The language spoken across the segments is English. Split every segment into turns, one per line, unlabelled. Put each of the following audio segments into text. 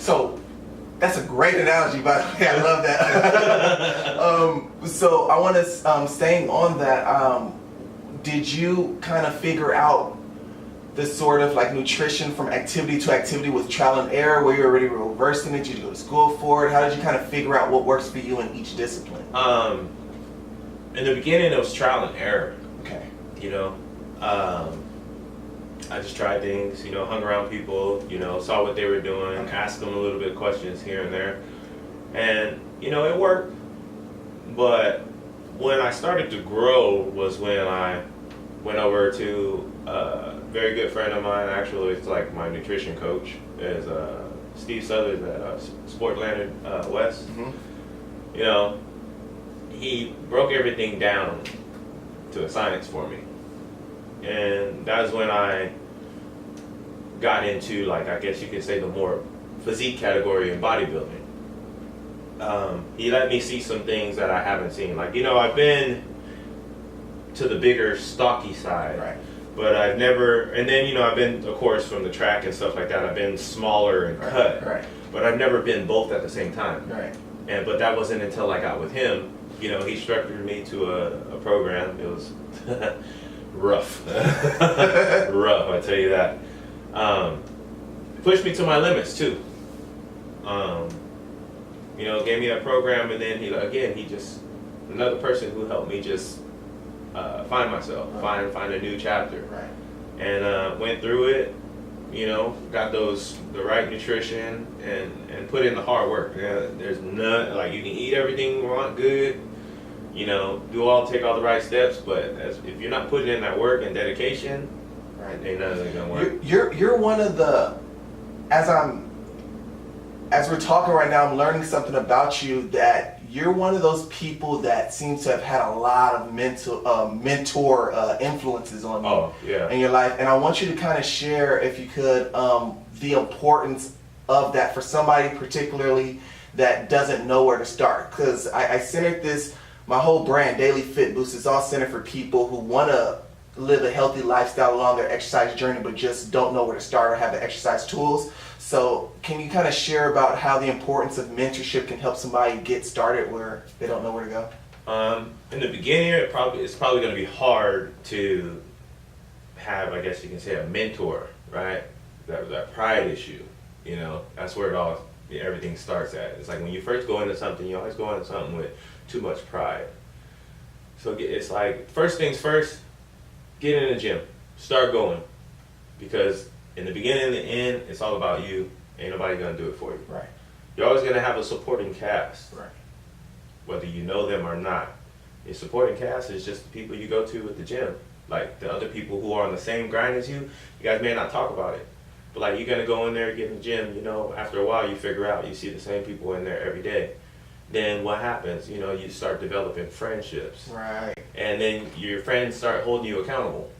So that's a great analogy, by the way. I love that. So I want to, staying on that, did you kind of figure out the sort of like nutrition from activity to activity with trial and error, where you're already reversing it? Did you go to school for it? How did you kind of figure out what works for you in each discipline?
In the beginning, it was trial and error.
Okay.
You know, I just tried things, you know, hung around people, you know, saw what they were doing, asked them a little bit of questions here and there. And, you know, it worked. But when I started to grow was when I went over to a very good friend of mine. Actually, it's like my nutrition coach is Steve Southers at Sportlander West.
Mm-hmm.
You know, he broke everything down to a science for me. And that's when I got into, like, I guess you could say the more physique category in bodybuilding. He let me see some things that I haven't seen. Like, you know, I've been to the bigger, stocky side.
Right.
But I've never, and then, you know, I've been, of course, from the track and stuff like that, I've been smaller and cut.
Right.
But I've never been both at the same time.
Right.
But that wasn't until I got with him. You know, he structured me to a program. It was rough. Rough, I tell you that. Pushed me to my limits, too. You know, gave me that program, and then he just, another person who helped me just find myself, find a new chapter.
Right.
And went through it, you know, got the right nutrition and put in the hard work. There's none, like, you can eat everything you want, good, you know, take all the right steps, but if you're not putting in that work and dedication,
right,
ain't nothing gonna work.
You're one of the, as we're talking right now, I'm learning something about you, that you're one of those people that seems to have had a lot of mentor influences on you in your life. And I want you to kind of share, if you could, the importance of that for somebody particularly that doesn't know where to start. Because I centered this, my whole brand, Daily Fit Boost, is all centered for people who want to live a healthy lifestyle along their exercise journey but just don't know where to start or have the exercise tools. So can you kind of share about how the importance of mentorship can help somebody get started where they don't know where to go?
In the beginning, it's probably going to be hard to have, I guess you can say, a mentor, right? That pride issue, you know, that's where everything starts at. It's like when you first go into something, you always go into something with too much pride. So it's like, first things first, get in the gym, start going, because in the beginning and the end, it's all about you. Ain't nobody gonna do it for you.
Right.
You're always gonna have a supporting cast.
Right.
Whether you know them or not. Your supporting cast is just the people you go to at the gym. Like the other people who are on the same grind as you guys may not talk about it. But like you're gonna go in there, get in the gym, you know, after a while you figure out, you see the same people in there every day. Then what happens? You know, you start developing friendships.
Right.
And then your friends start holding you accountable.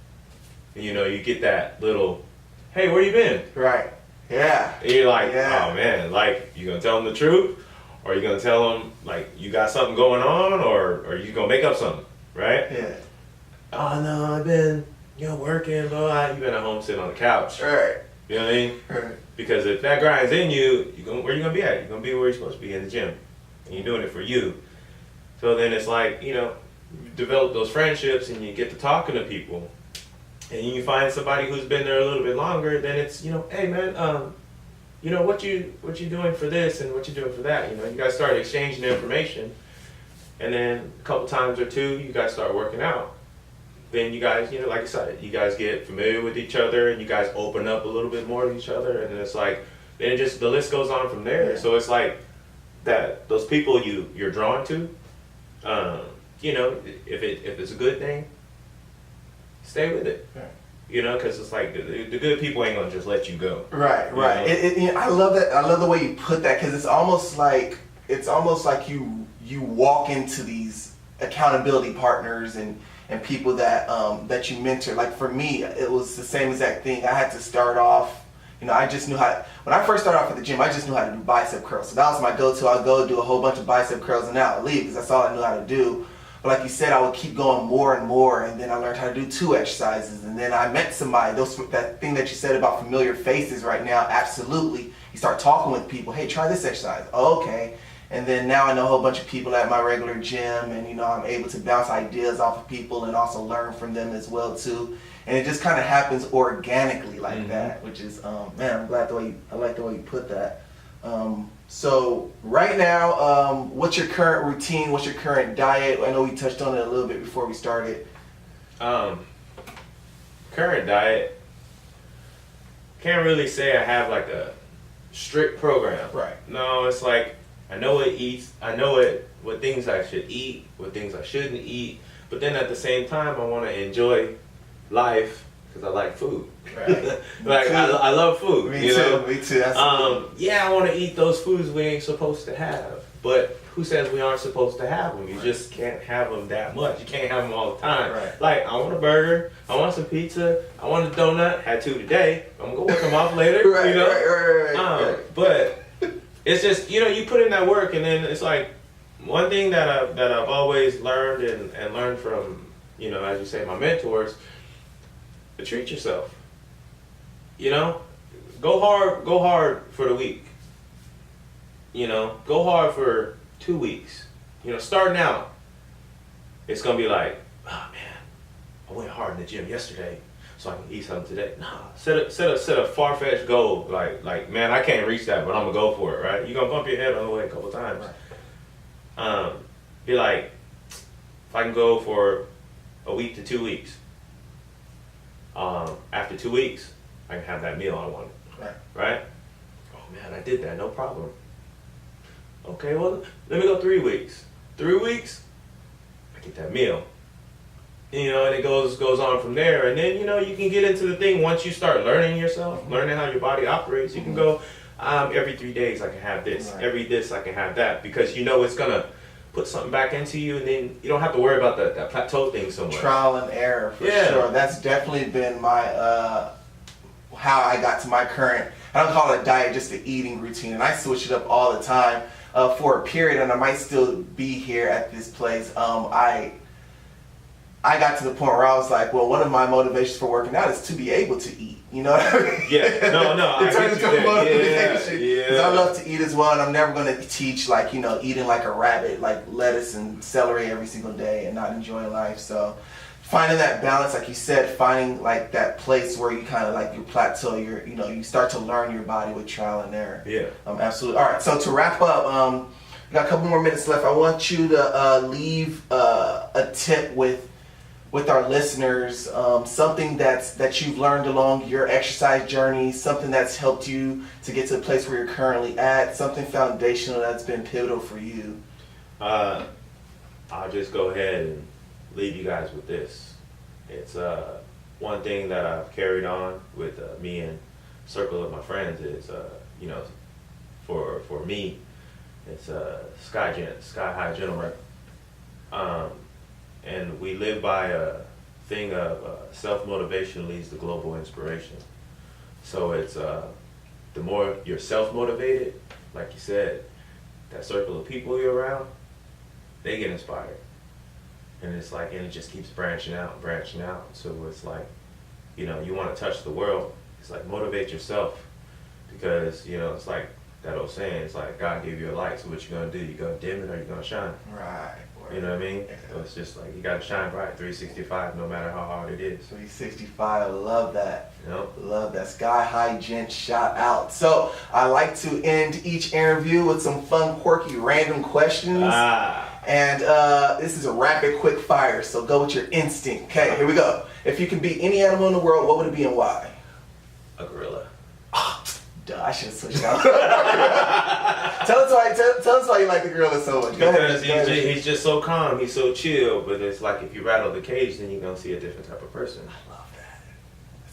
And, you know, you get that little, hey, where you been?
Right. Yeah.
And you're like, oh man, like, you gonna tell them the truth? Or you gonna tell them, like, you got something going on? Or you gonna make up something, right?
Yeah.
Oh no, I've been, you know, working, blah, you've been at home sitting on the couch.
Right.
You know what I mean?
Right.
Because if that grind's in you, where you gonna be at? You're gonna be where you're supposed to be, in the gym. And you're doing it for you. So then it's like, you know, you develop those friendships and you get to talking to people. And you find somebody who's been there a little bit longer, then it's, you know, hey man, you know, what you doing for this and what you doing for that? You know, you guys start exchanging information. And then a couple times or two, you guys start working out. Then you guys, you know, like I said, you guys get familiar with each other and you guys open up a little bit more to each other. And then it's like, then just the list goes on from there. Yeah. So it's like that those people you're drawn to, you know, if it's a good thing, stay with it.
Right.
You know, because it's like the good people ain't gonna just let you go.
Right, right. You know, I love that. I love the way you put that, because it's almost like you walk into these accountability partners and people that you mentor. Like for me, it was the same exact thing. I had to start off. You know, I just knew how. When I first started off at the gym, I just knew how to do bicep curls. So that was my go-to. I'd go do a whole bunch of bicep curls and now I'd leave because that's all I knew how to do. But like you said, I would keep going more and more, and then I learned how to do 2 exercises, and then I met somebody. That thing that you said about familiar faces right now, absolutely. you start talking with people. Hey, try this exercise. Oh, okay. And then now I know a whole bunch of people at my regular gym, and you know, I'm able to bounce ideas off of people and also learn from them as well too. And it just kind of happens organically like that, which is, man, I like the way you put that. So right now, what's your current routine? What's your current diet? I know we touched on it a little bit before we started.
Current diet, can't really say I have like a strict program.
Right.
No, it's like I know what things I should eat, what things I shouldn't eat, but then at the same time I want to enjoy life because I like food.
Right.
Like I love food.
Me too. Me too.
Yeah, I want to eat those foods we ain't supposed to have, but who says we aren't supposed to have them? You just can't have them that much. You can't have them all the time.
Right.
Like, I want a burger, I want some pizza, I want a donut. Had two today. I'm gonna go work them off later.
Right,
you know?
right.
But it's just, you know, you put in that work, and then it's like one thing that I've always learned and learned from, you know, as you say, my mentors. To treat yourself. You know, go hard for the week. You know, go hard for 2 weeks. You know, starting out, it's gonna be like, oh man, I went hard in the gym yesterday, so I can eat something today. Nah, set a far-fetched goal. Like man, I can't reach that, but I'm gonna go for it. Right? You're gonna bump your head on the way a couple times. Right. Be like, if I can go for a week to 2 weeks. After 2 weeks, I can have that meal I wanted. Right? Oh man, I did that, no problem. Okay, well, let me go 3 weeks. 3 weeks, I get that meal. You know, and it goes on from there. And then, you know, you can get into the thing once you start learning yourself, learning how your body operates. You can go, every 3 days I can have this. Right. Every this I can have that. Because you know it's going to put something back into you, and then you don't have to worry about that plateau thing so much.
Trial and error, for sure. That's definitely been my, how I got to my current, I don't call it a diet, just an eating routine. And I switch it up all the time for a period, and I might still be here at this place. I got to the point where I was like, well, one of my motivations for working out is to be able to eat. You know what I mean?
Yeah, no.
It turns into a motivation.
Yeah.
Because I love to eat as well, and I'm never going to teach, like, you know, eating like a rabbit, like lettuce and celery every single day and not enjoy life. So finding that balance, like you said, finding like that place where you kind of like your plateau, you start to learn your body with trial and error.
Yeah.
Absolutely. All right, so to wrap up, we got a couple more minutes left. I want you to leave a tip with our listeners, something that you've learned along your exercise journey, something that's helped you to get to the place where you're currently at, something foundational that's been pivotal for you.
I'll just go ahead and leave you guys with this. It's one thing that I've carried on with me and a circle of my friends is, you know, for me, it's sky high gentleman. And we live by a thing of self-motivation leads to global inspiration. So it's the more you're self-motivated, like you said, that circle of people you're around, they get inspired. And it's like, and it just keeps branching out. So it's like, you know, you want to touch the world. It's like, motivate yourself. Because, you know, it's like that old saying, it's like, God gave you a light, so what you going to do? You going to dim it or you going to shine?
Right.
You know what I mean? Yeah. So it's just like, you got to shine bright 365 no matter how hard it is.
365, I love that.
Yep.
Love that. Sky High Gent shout out. So I like to end each interview with some fun, quirky, random questions. And this is a rapid, quick fire, so go with your instinct. Okay, here we go. If you can be any animal in the world, what would it be and why?
A gorilla.
Duh, I should have switched out. Tell us why you like the gorilla so much.
Because he's just so calm, he's so chill, but it's like if you rattle the cage, then you're going to see a different type of person.
I love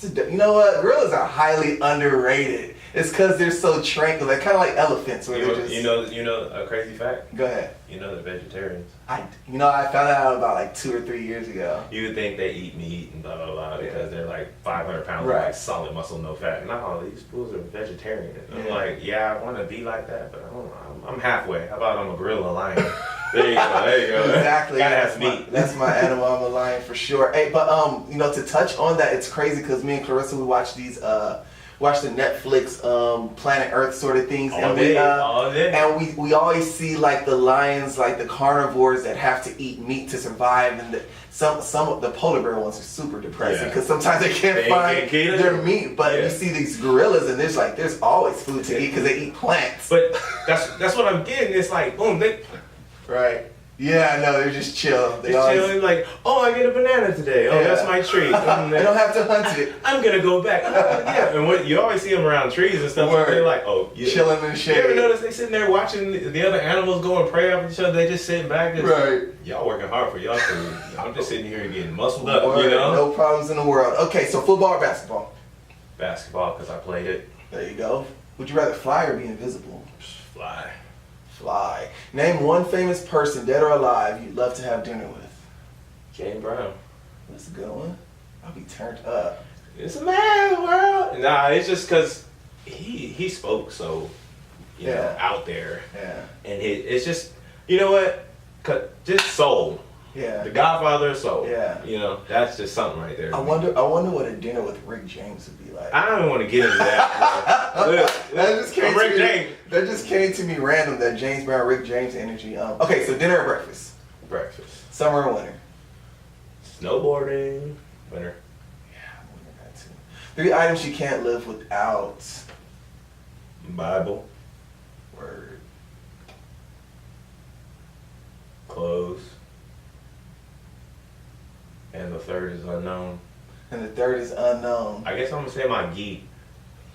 that. You know what? Gorillas are highly underrated. It's because they're so tranquil. They're kind of like elephants. Where
you know a crazy fact?
Go ahead.
You know they're vegetarians.
I found that out about like 2 or 3 years ago.
You would think they eat meat and blah blah blah because they're like 500 pounds of like solid muscle, no fat. No, these fools are vegetarian. I'm like, yeah, I want to be like that, but I don't know. I'm halfway. How about I'm a gorilla lion? There you go.
Exactly.
Gotta have meat.
That's my animal. I'm a lion for sure. Hey, but you know, to touch on that, it's crazy because me and Clarissa, we watch these watch the Netflix Planet Earth sort of things,
all day.
And we always see like the lions, like the carnivores that have to eat meat to survive, and some of the polar bear ones are super depressing because sometimes they can't find their meat. But you see these gorillas, and there's always food to eat because they eat plants.
But that's what I'm getting. It's like boom,
right. Yeah, no, they're just chill.
They're chilling like, oh, I get a banana today. Oh, that's my treat.
I don't have to hunt it.
I'm gonna go back. And what you always see them around trees and stuff. So they're like, oh, yeah.
Chilling in the shade.
You ever notice they sitting there watching the other animals go and prey off each other? They just sitting back. And
right.
Y'all working hard for y'all food. I'm just sitting here getting muscled up. You know.
No problems in the world. Okay, so football or basketball?
Basketball, because I played it.
There you go. Would you rather fly or be invisible?
Fly.
Fly. Name one famous person, dead or alive, you'd love to have dinner with.
James Brown.
That's a good one. I'll be turned up.
It's a man's world. Nah, it's just because he spoke so, you know, out there.
Yeah.
And it's just, you know what? Just soul.
Yeah.
The Godfather of soul.
Yeah.
You know, that's just something right there.
I wonder what a dinner with Rick James would be like.
I don't even want to get into that.
That just came to me random, that James Brown, Rick James energy. Okay, so dinner or breakfast?
Breakfast.
Summer or winter?
Snowboarding. Winter.
Yeah, winter that too. 3 items you can't live without.
Bible.
Word.
Clothes. And the third is unknown.
And the third is unknown.
I guess I'm gonna say my gi.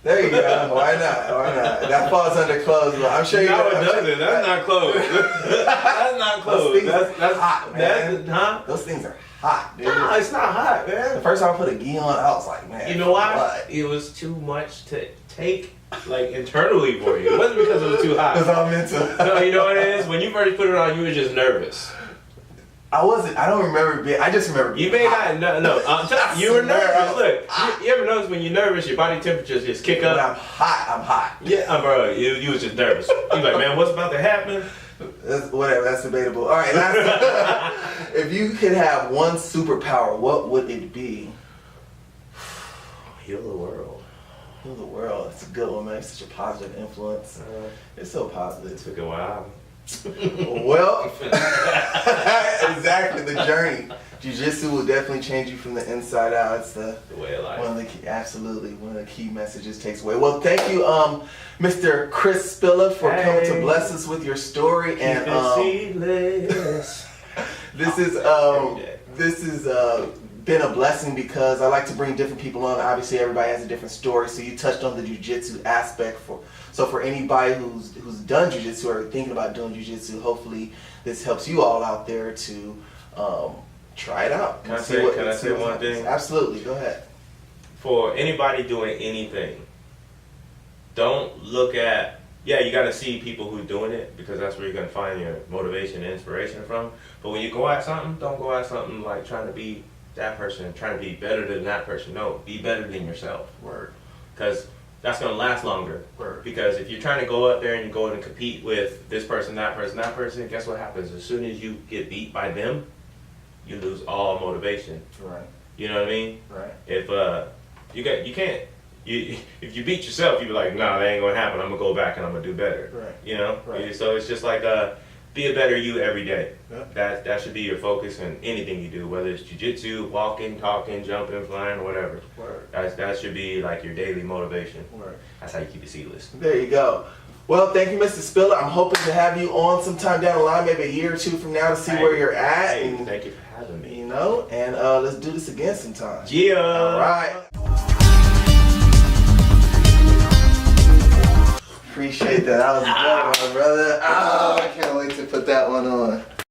There you go. Why not? Why not? That falls under clothes, but I'm sure you.
No, it doesn't. That's not clothes. That's not clothes.
That's hot, man.
Huh?
Those things are hot, dude.
No, it's not hot, man.
The first time I put a gi on, I was like, man.
You know why? What? It was too much to take, like, internally for you. It wasn't because it was too hot.
Because I'm mental.
No, you know what it is? When you first put it on, you were just nervous.
I don't remember being, I just remember being
You may
hot.
not, you were nervous. Look, you ever notice when you're nervous, your body temperature just kick up?
When I'm hot.
Yeah, bro, you was just nervous. You like, man, what's about to happen?
Whatever, that's debatable. All right, last if you could have one superpower, what would it be?
Heal the world.
Heal the world. It's a good one, man. It's such a positive influence. It's so positive.
It took a while.
Well, exactly, the journey. Jiu-Jitsu will definitely change you from the inside out. It's the
way of life.
One of the key messages takes away. Well, thank you, Mr. Kris Spiller, for coming to bless us with your story. And this is been a blessing because I like to bring different people on. Obviously, everybody has a different story. So you touched on the jiu-jitsu aspect. So for anybody who's done jiu-jitsu or thinking about doing jiu-jitsu, hopefully this helps you all out there to try it out.
Can I say one thing?
Absolutely, go ahead.
For anybody doing anything, don't look at, you got to see people who are doing it because that's where you're going to find your motivation and inspiration from. But when you go at something, don't go at something like trying to be that person, trying to be better than that person. No, be better than yourself.
Word.
Because that's going to last longer.
Word. Because
if you're trying to go out there and you go and compete with this person, that person, guess what happens? As soon as you get beat by them, you lose all motivation.
Right.
You know what I mean?
Right.
If if you beat yourself, you be like, nah, that ain't gonna happen. I'm gonna go back and I'm gonna do better.
Right.
You know?
Right.
So it's just like be a better you every day.
Yep.
That should be your focus in anything you do, whether it's jiu-jitsu, walking, talking, jumping, flying, or whatever.
Word.
That should be like your daily motivation.
Word.
That's how you keep it seedless.
There you go. Well, thank you, Mr. Spiller. I'm hoping to have you on sometime down the line, maybe a year or two from now, to see where you're at.
Hey,
and,
thank you for having me.
You know, and let's do this again sometime.
Yeah.
All right. Appreciate that. That was good, my brother. Oh, I can't wait to put that one on.